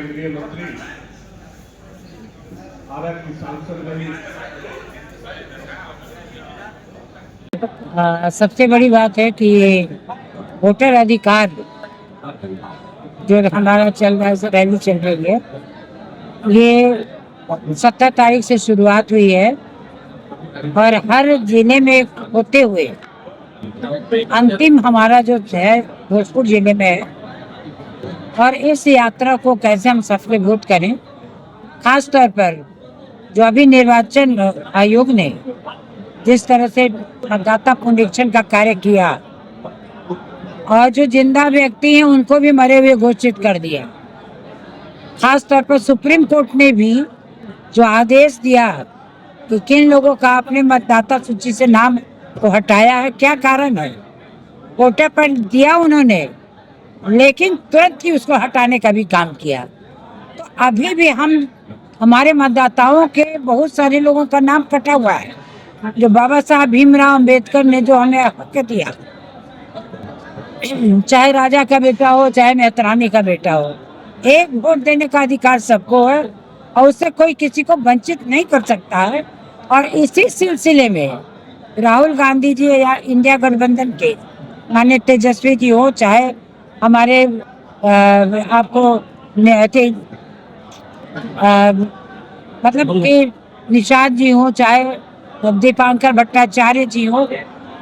केंद्रीय मंत्री भारत की सांसद रही। सबसे बड़ी बात है कि वोटर अधिकार जो हमारा चल रहा है, रैली चल रही है, ये 17 तारीख से शुरुआत हुई है और हर जिले में होते हुए अंतिम हमारा जो है भोजपुर जिले में है। और इस यात्रा को कैसे हम सफलीभूत करें, खास तौर पर जो अभी निर्वाचन आयोग ने जिस तरह से मतदाता पुनरीक्षण का कार्य किया और जो जिंदा व्यक्ति हैं उनको भी मरे हुए घोषित कर दिया। खास तौर पर सुप्रीम कोर्ट ने भी जो आदेश दिया कि किन लोगों का अपने मतदाता सूची से नाम को हटाया है, क्या कारण है, कोर्ट पर दिया उन्होंने, लेकिन तुरंत ही उसको हटाने का भी काम किया। तो अभी भी हमारे मतदाताओं के बहुत सारे लोगों का नाम कटा हुआ है, जो बाबा साहब भीमराव अंबेडकर ने जो हमें हक दिया, चाहे राजा का बेटा हो चाहे मेहतरानी का बेटा हो, एक वोट देने का अधिकार सबको है और उससे कोई किसी को वंचित नहीं कर सकता है। और इसी सिलसिले में राहुल गांधी जी या इंडिया गठबंधन के माननीय तेजस्वी जी हो, चाहे हमारे मतलब कि निषाद जी हो, चाहे दीपांकर भट्टाचार्य जी हो,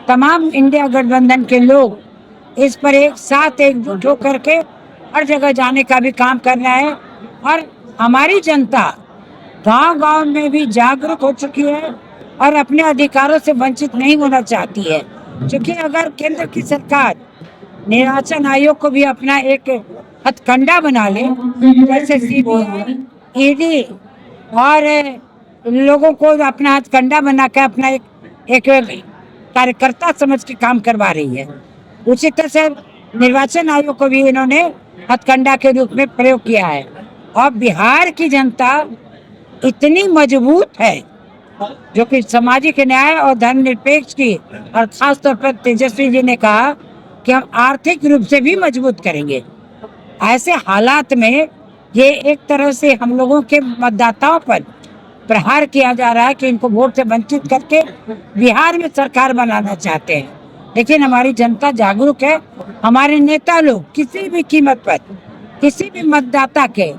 तमाम इंडिया गठबंधन के लोग इस पर एक साथ एकजुट होकर के हर जगह जाने का भी काम कर रहा है। और हमारी जनता गांव-गांव में भी जागरूक हो चुकी है और अपने अधिकारों से वंचित नहीं होना चाहती है, क्योंकि अगर केंद्र की सरकार निर्वाचन आयोग को भी अपना एक हथकंडा बना ले, जैसे सीबीआई, ईडी और लोगों को अपना हथकंडा बनाकर अपना एक कार्यकर्ता समझ के काम करवा रही है, उसी तरह से निर्वाचन आयोग को भी इन्होंने हथकंडा के रूप में प्रयोग किया है। और बिहार की जनता इतनी मजबूत है जो कि सामाजिक न्याय और धर्मनिरपेक्ष की, और खास तौर पर तेजस्वी जी ने कहा कि हम आर्थिक रूप से भी मजबूत करेंगे। ऐसे हालात में ये एक तरह से हम लोगों के मतदाताओं पर प्रहार किया जा रहा है कि इनको वोट से वंचित करके बिहार में सरकार बनाना चाहते हैं। लेकिन हमारी जनता जागरूक है, हमारे नेता लोग किसी भी कीमत पर किसी भी मतदाता के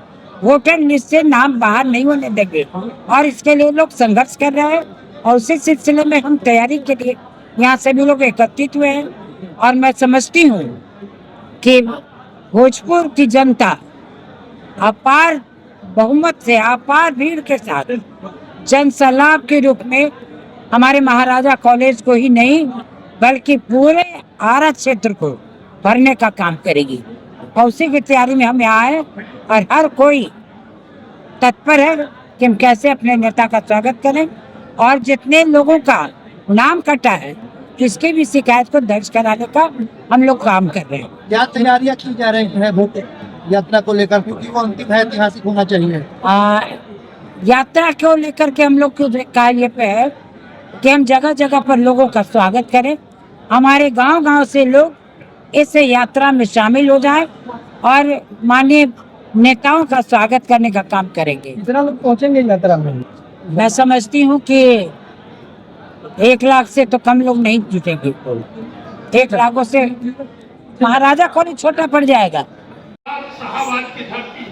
वोटर लिस्ट से नाम बाहर नहीं होने देंगे और इसके लिए लोग संघर्ष कर रहे हैं। और उसी सिलसिले में हम तैयारी के लिए यहाँ सभी लोग एकत्रित हुए हैं और मैं समझती हूँ कि भोजपुर की जनता अपार बहुमत से, अपार भीड़ के साथ जनसलाब के रूप में हमारे महाराजा कॉलेज को ही नहीं बल्कि पूरे आरा क्षेत्र को भरने का काम करेगी। और उसी की तैयारी में हम यहाँ आए और हर कोई तत्पर है कि हम कैसे अपने नेता का स्वागत करें। और जितने लोगों का नाम कटा है इसकी भी शिकायत को दर्ज कराने का हम लोग काम कर रहे हैं। क्या तैयारियां की जा रही है वोट यात्रा को लेकर, क्योंकि वो अंतिम है, ऐतिहासिक होना चाहिए। यात्रा को लेकर के हम लोग के कार्य पे है कि हम जगह जगह पर लोगों का स्वागत करें, हमारे गांव-गांव से लोग इस यात्रा में शामिल हो जाएं और माननीय नेताओं का स्वागत करने का काम करेंगे। कितना लोग पहुंचेंगे यात्रा में? मैं समझती हूँ कि 1 लाख से तो कम लोग नहीं जुटेंगे। 1 लाखों से महाराजा कॉलेज छोटा पड़ जाएगा। शाहबाद की धरती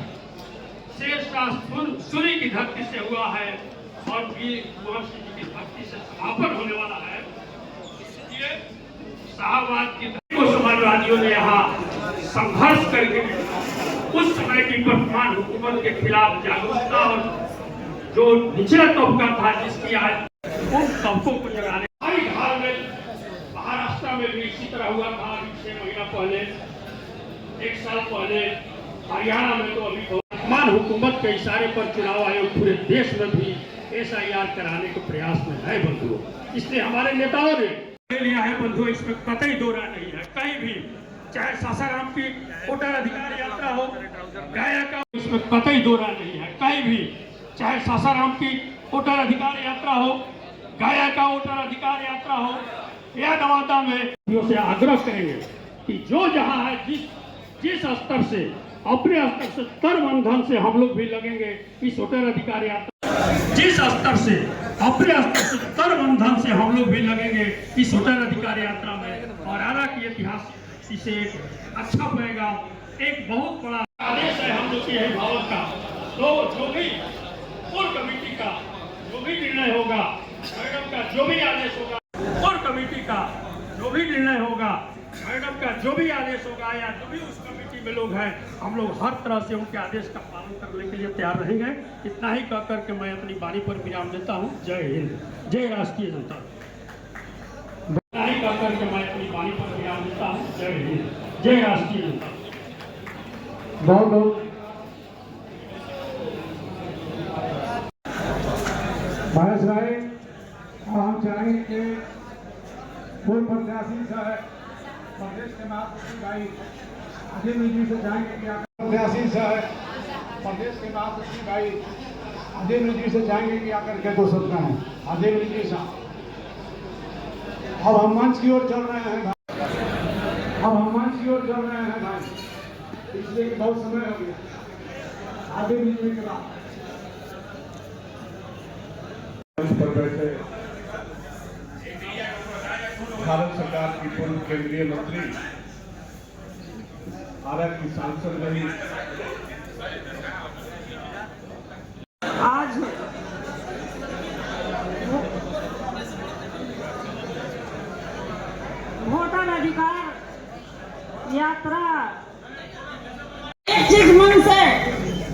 शेष का सूरी की धरती से हुआ है और वीर कुंवर सिंह की धरती से समापन होने वाला है। इसलिए शाहबाद की धरती को समाजवादियों ने यहाँ संघर्ष करके उस समय की वर्तमान हुकूमत के खिलाफ जागरूकता और जो निचला तबका था जिसकी आज उन तबकों को जगाने हाल में महाराष्ट्र में भी इसी तरह हुआ था। 6 महीना पहले, 1 साल पहले हरियाणा में तो अभी वर्तमान हुकूमत के इशारे पर चुनाव आयोग पूरे देश में भी SIR कराने के प्रयास में है बंधुओं। इसलिए हमारे नेताओं ने लिया है बंधुओं, इसमें कतई दो राय नहीं है। कहीं भी चाहे सासाराम की वोटर अधिकार यात्रा हो, गया का, इसमें कतई दो राय नहीं है। कहीं भी चाहे सासाराम की वोटर अधिकार यात्रा हो, गया का वोटर अधिकार यात्रा हो या नवादा में से आग्रह करेंगे कि जो जहां है जिस स्तर से अपने स्तर से तन मन धन से हम लोग भी लगेंगे इस उत्तराधिकार यात्रा। जिस स्तर से अपने स्तर से तन मन धन से हम लोग भी लगेंगे इस उत्तराधिकार यात्रा में, और आरा की इतिहास इसे अच्छा पाएगा। एक बहुत बड़ा आदेश है हम लोग के अभिभावक का, तो जो भी कोर कमेटी का जो भी निर्णय होगा, मैडम का जो भी आदेश होगा, कोर कमेटी का जो भी निर्णय होगा, मैडम का जो भी आदेश होगा, या जो भी उस कमेटी में लोग हैं, हम लोग हर तरह से उनके आदेश का पालन करने के लिए तैयार रहेंगे। इतना ही कह करके मैं अपनी वाणी पर विराम देता हूँ। जय हिंद, जय राष्ट्रीय जनता। इतना ही कह करके मैं अपनी वाणी पर विराम देता हूँ। जय हिंद, जय राष्ट्रीय जनता। बहुत बहुत महेश भाई, हम चाहेंगे कि पूर्व प्रत्याशी प्रदेश के महासचिव भाई अजीम जी से चाहेंगे कि प्रत्याशी प्रदेश के महासचिव भाई अजीम जी से चाहेंगे कि आकर के 2 शब्द हैं। अजीम जी साहब, अब हम मंच की ओर चल रहे हैं भाई, अब हम मंच की ओर चल रहे हैं भाई, इसलिए कि बहुत समय हो गया। आगे मिलने के बाद पर बैठे भारत सरकार की पूर्व केंद्रीय मंत्री, आरा की सांसद रही, आज वोटर अधिकार यात्रा एक चीज मन से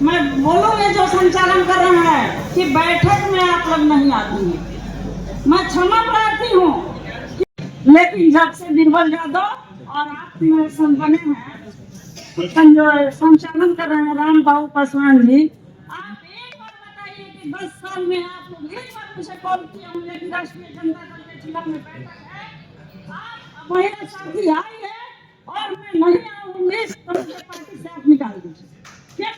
मैं बोलूंगी, जो संचालन कर रहे हैं कि बैठक में आप लोग नहीं आती हैं, मैं क्षमा प्रार्थी हूँ, लेकिन जब से बीरबल यादव और आप मेरे संग बने हैं, जो संचालन कर रहे हैं राम बाबू पासवान जी, आप एक बार बताइए कि 10 साल में आप लोग एक बार मुझे कॉल किए होंगे कि राष्ट्रीय जनता दल के जिला में बैठक है, आप महिला साथी आई है और मैं नहीं आऊंगी तो मुझे पार्टी से आप निकाल दीजिए। क्या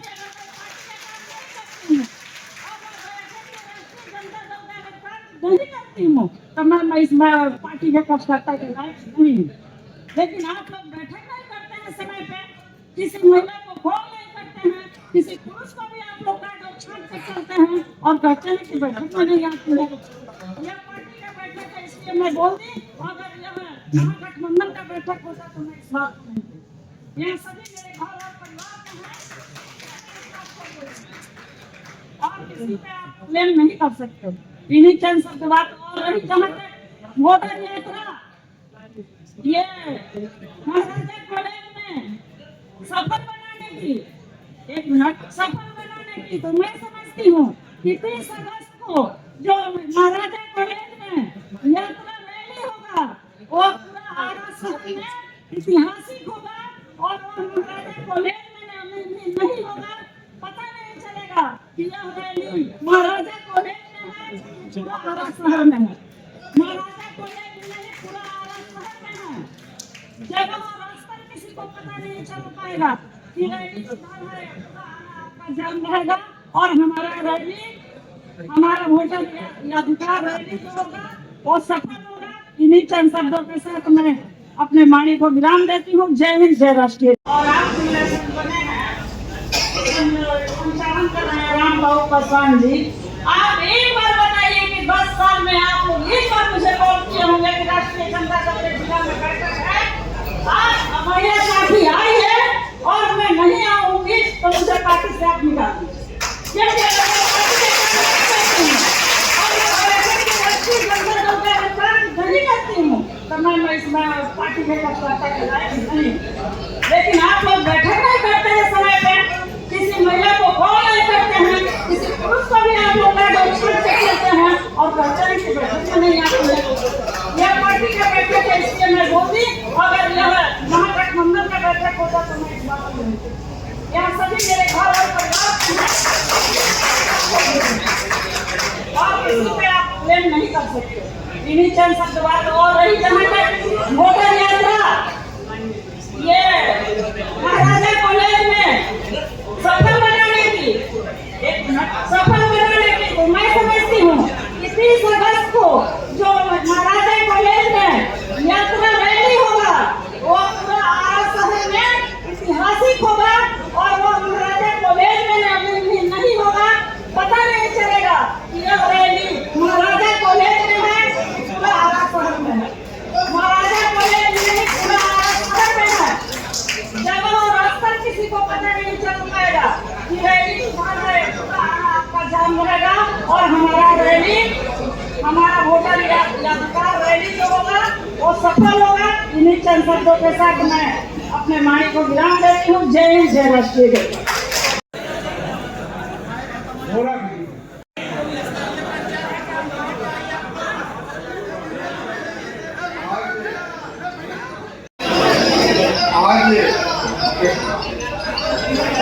नहीं करती हूँ तो मैं इस पार्टी के कार्यकर्ता के लायक नहीं हूँ। लेकिन आप लोग बैठक नहीं करते हैं समय पे, किसी महिला को कॉल नहीं करते हैं, किसी पुरुष को भी आप लोग का छाट कर चलते हैं और कहते हैं कि बैठक में नहीं आती है। यह पार्टी का बैठक है, इसलिए मैं बोल दी, अगर यह महागठबंधन का बैठक होता तो मैं इस बात नहीं थी। यह सभी मेरे घर और परिवार के हैं और किसी पे आप ब्लेम नहीं कर सकते। इन्हीं चंद शब्द बात और रही जहाँ तक वोटर यात्रा, ये महाराजा कॉलेज में सफल बनाने की, एक मिनट, सफल बनाने की तो मैं समझती हूँ कि 30 अगस्त को जो महाराजा कॉलेज में यात्रा रैली होगा वो पूरा आरा शहर में ऐतिहासिक होगा, और वो महाराजा कॉलेज में नहीं होगा, पता नहीं चलेगा कि यह रैली महाराजा कॉलेज में है, पूरा आरा शहर में है। महाराजा कॉलेज में नहीं, पूरा आरा शहर में है। जगह और रास्ता किसी को पता नहीं चल पाएगा कि रैली किधर है, आपका जान रहेगा। और हमारा रैली, हमारा वोटर अधिकार रैली जो होगा वो सफल होगा। इन्हीं चंद शब्दों के साथ मैं अपने वाणी को विराम देती हूँ। जय हिंद, जय राष्ट्रीय। और आप बने हैं, संचालन कर रहे हैं राम बाबू पासवान जी, आप एक बार बताइए कि 10 साल में आप लोग एक बार मुझे कॉल किए होंगे कि राष्ट्रीय जनता दल के जिला में बैठक है, आज महिला साथी आई है और मैं नहीं आऊंगी तो मुझे पार्टी से आप निकाल दीजिए। नहीं करती हूँ तो मैं इसमें पार्टी के कार्यकर्ता के लायक नहीं। लेकिन आप लोग बैठक नहीं करते हैं समय पे, किसी महिला को कॉल नहीं करते हैं, किसी पुरुष को भी आप लोग चलते हैं और कहते हैं कि बैठक में नहीं आते हैं। यह पार्टी का बैठक है, इसलिए मैं बोलती, अगर यह महागठबंधन का बैठक होता तो मैं इस बात को नहीं कहती। यहाँ सभी मेरे घर और परिवार और किसी पे आप ब्लेम नहीं कर सकते। इन्हीं चंद शब्द बात और रही जहाँ तक वोटर यात्रा, ये महाराजा कॉलेज में सफल बनाने की, एक मिनट, सफल बनाने की तो मैं समझती हूँ कि 30 अगस्त को जो महाराजा कॉलेज में यात्रा रैली होगा वो पूरा आरा शहर में ऐतिहासिक होगा, और वो रैली, हमारा वोटर यादगार रैली जो होगा वो सफल होगा। इन्हीं चंद शब्दों के साथ मैं अपने वाणी को विराम देती हूँ। जय हिंद, जय राष्ट्रीय। बोला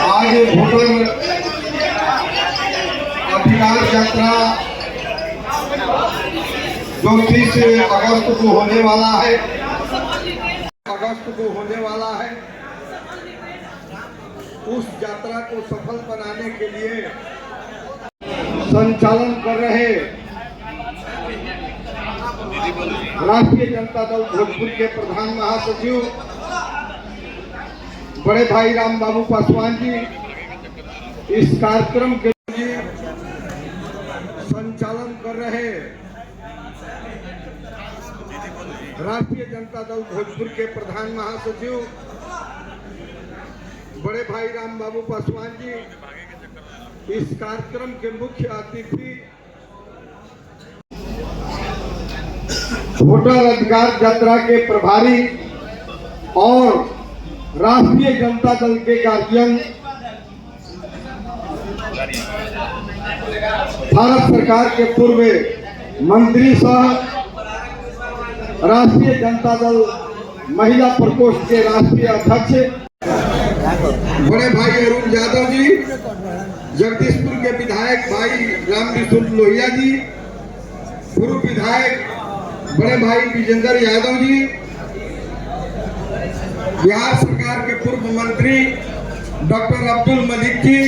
आज वोटर अधिकार यात्रा जो 30 अगस्त को होने वाला है, उस यात्रा को सफल बनाने के लिए संचालन कर रहे राष्ट्रीय जनता दल भोजपुर के प्रधान महासचिव बड़े भाई राम बाबू पासवान जी इस कार्यक्रम के लिए संचालन कर रहे राष्ट्रीय जनता दल भोजपुर के प्रधान महासचिव बड़े भाई राम बाबू पासवान जी इस कार्यक्रम के मुख्य अतिथि वोटर अधिकार यात्रा के प्रभारी और राष्ट्रीय जनता दल के गार्जियन, भारत सरकार के पूर्व मंत्री सह राष्ट्रीय जनता दल महिला प्रकोष्ठ के राष्ट्रीय अध्यक्ष बड़े भाई अरुण यादव जी, जगदीशपुर के विधायक भाई रामविशुन लोहिया जी, पूर्व विधायक बड़े भाई विजेंद्र यादव जी, बिहार सरकार के पूर्व मंत्री डॉक्टर अब्दुल मलिक जी,